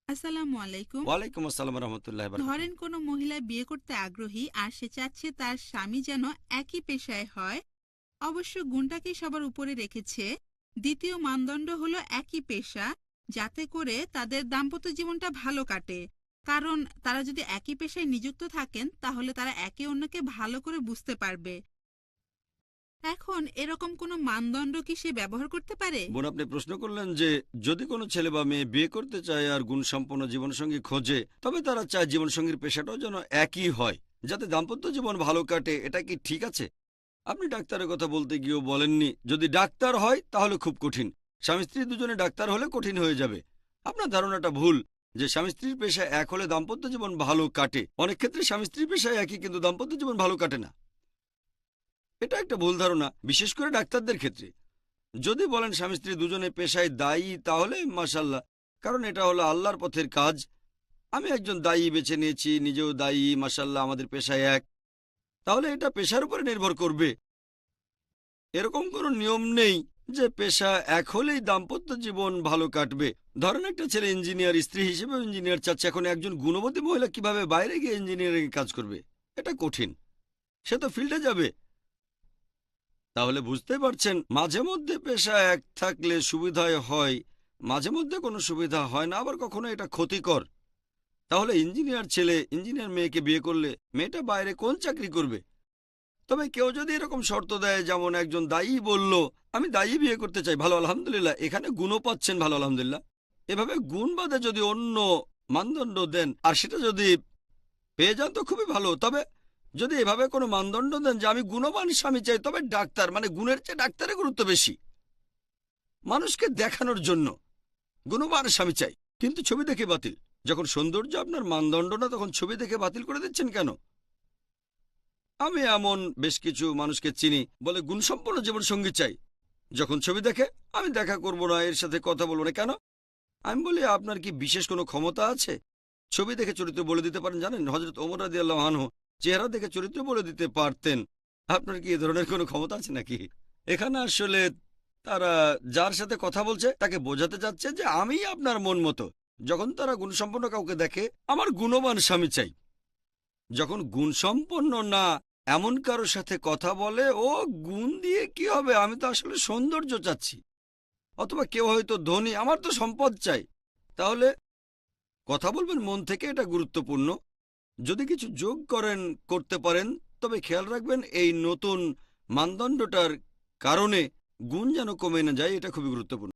আসসালামু আলাইকুম। ওয়ালাইকুম আসসালাম রহমতুল্লাহ বারাকাতুহু। ধরেন কোনো মহিলা বিয়ে করতে আগ্রহী আর সে চাচ্ছে তার স্বামী যেন একই পেশায় হয়। অবশ্য গুণটাকেই সবার উপরে রেখেছে। দ্বিতীয় মানদণ্ড হলো একই পেশা, যাতে করে তাদের দাম্পত্য জীবনটা ভালো কাটে। কারণ তারা যদি একই পেশায় নিযুক্ত থাকেন তাহলে তারা একে অন্যকে ভালো করে বুঝতে পারবে। এখন এরকম কোনো মানদণ্ড কি সে ব্যবহার করতে পারে? বোন, আপনি প্রশ্ন করলেন যে যদি কোনো ছেলে বা মেয়ে বিয়ে করতে চায় আর গুণসম্পন্ন জীবনসঙ্গী খোঁজে, তবে তারা চায় জীবনসঙ্গীর পেশাটাও যেন একই হয়, যাতে দাম্পত্য জীবন ভালো কাটে। এটা কি ঠিক আছে? আপনি ডাক্তারের কথা বলতে গিয়েও বলেননি যদি ডাক্তার হয় তাহলে খুব কঠিন। স্বামী স্ত্রী দুজনে ডাক্তার হলে কঠিন হয়ে যাবে। আপনার ধারণাটা ভুল যে স্বামী স্ত্রীর পেশা এক হলে দাম্পত্য জীবন ভালো কাটে। অনেক ক্ষেত্রে স্বামী স্ত্রীর পেশায় একই, কিন্তু দাম্পত্য জীবন ভালো কাটে না। এটা একটা ভুল ধারণা, বিশেষ করে ডাক্তারদের ক্ষেত্রে। যদি বলেন স্বামী স্ত্রী দুজনে পেশায় দায়ী, তাহলে মাশাল্লাহ, কারণ এটা হলো আল্লাহর পথের কাজ। আমি একজন দায়ী বেছে নিয়েছি, নিজেও দায়ী, মাশাল্লাহ, আমাদের পেশায় এক। তাহলে এটা পেশার উপরে নির্ভর করবে। এরকম কোনো নিয়ম নেই যে পেশা এক হলেই দাম্পত্য জীবন ভালো কাটবে। ধরেন একটা ছেলে ইঞ্জিনিয়ার, স্ত্রী হিসেবেও ইঞ্জিনিয়ার চাচ্ছে। এখন একজন গুণবতী মহিলা কিভাবে বাইরে গিয়ে ইঞ্জিনিয়ারিং কাজ করবে? এটা কঠিন। সে তো ফিল্ডে যাবে। তাহলে বুঝতে পারছেন, মাঝে মধ্যে পেশা এক থাকলে সুবিধায় হয়, মাঝে মধ্যে কোনো সুবিধা হয় না, আবার কখনো এটা ক্ষতিকর। তাহলে ইঞ্জিনিয়ার ছেলে ইঞ্জিনিয়ার মেয়েকে বিয়ে করলে মেয়েটা বাইরে কোন চাকরি করবে? তবে কেউ যদি এরকম শর্ত দেয়, যেমন একজন দায়ী বলল, আমি দায়ী বিয়ে করতে চাই, ভালো আলহামদুলিল্লাহ, এখানে গুণও পাচ্ছেন, ভালো আলহামদুলিল্লাহ। এভাবে গুণ বাদে যদি অন্য মানদণ্ড দেন আর সেটা যদি পেয়ে যান তো খুবই ভালো। তবে যদি এভাবে কোনো মানদণ্ড দেন যে আমি গুণবান স্বামী চাই, তবে ডাক্তার, মানে গুণের চেয়ে ডাক্তারের গুরুত্ব বেশি, মানুষকে দেখানোর জন্য গুণবান স্বামী চাই, কিন্তু ছবি দেখে বাতিল। যখন সৌন্দর্য আপনার মানদণ্ড না, তখন ছবি দেখে বাতিল করে দিচ্ছেন কেন? আমি এমন বেশ কিছু মানুষকে চিনি, বলে গুণসম্পন্ন জীবনসঙ্গী চাই। যখন ছবি দেখে, আমি দেখা করব না, এর সাথে কথা বলবো না। কেন? আমি বলি, আপনার কি বিশেষ কোনো ক্ষমতা আছে? ছবি দেখে চরিত্র বলে দিতে পারেন? জানেন, হযরত ওমর রাদিয়াল্লাহু আনহু চেহারা দেখে চরিত্র বলে দিতে পারতেন। আপনার কি এ ধরনের কোনো ক্ষমতা আছে নাকি? এখানে আসলে তারা যার সাথে কথা বলছে তাকে বোঝাতে চাচ্ছে যে আমি আপনার মন মতো। যখন তারা গুণসম্পন্ন কাউকে দেখে, আমার গুণবান স্বামী চাই। যখন গুণসম্পন্ন না এমন কারোর সাথে কথা বলে, ও গুণ দিয়ে কি হবে, আমি তো আসলে সৌন্দর্য চাচ্ছি। অথবা কেউ হয়তো ধনী, আমার তো সম্পদ চাই। তাহলে কথা বলবেন মন থেকে, এটা গুরুত্বপূর্ণ। যদি কিছু যোগ করেন, করতে পারেন, তবে খেয়াল রাখবেন এই নতুন মানদণ্ডটার কারণে গুণ যেন কমে না যায়, এটা খুবই গুরুত্বপূর্ণ।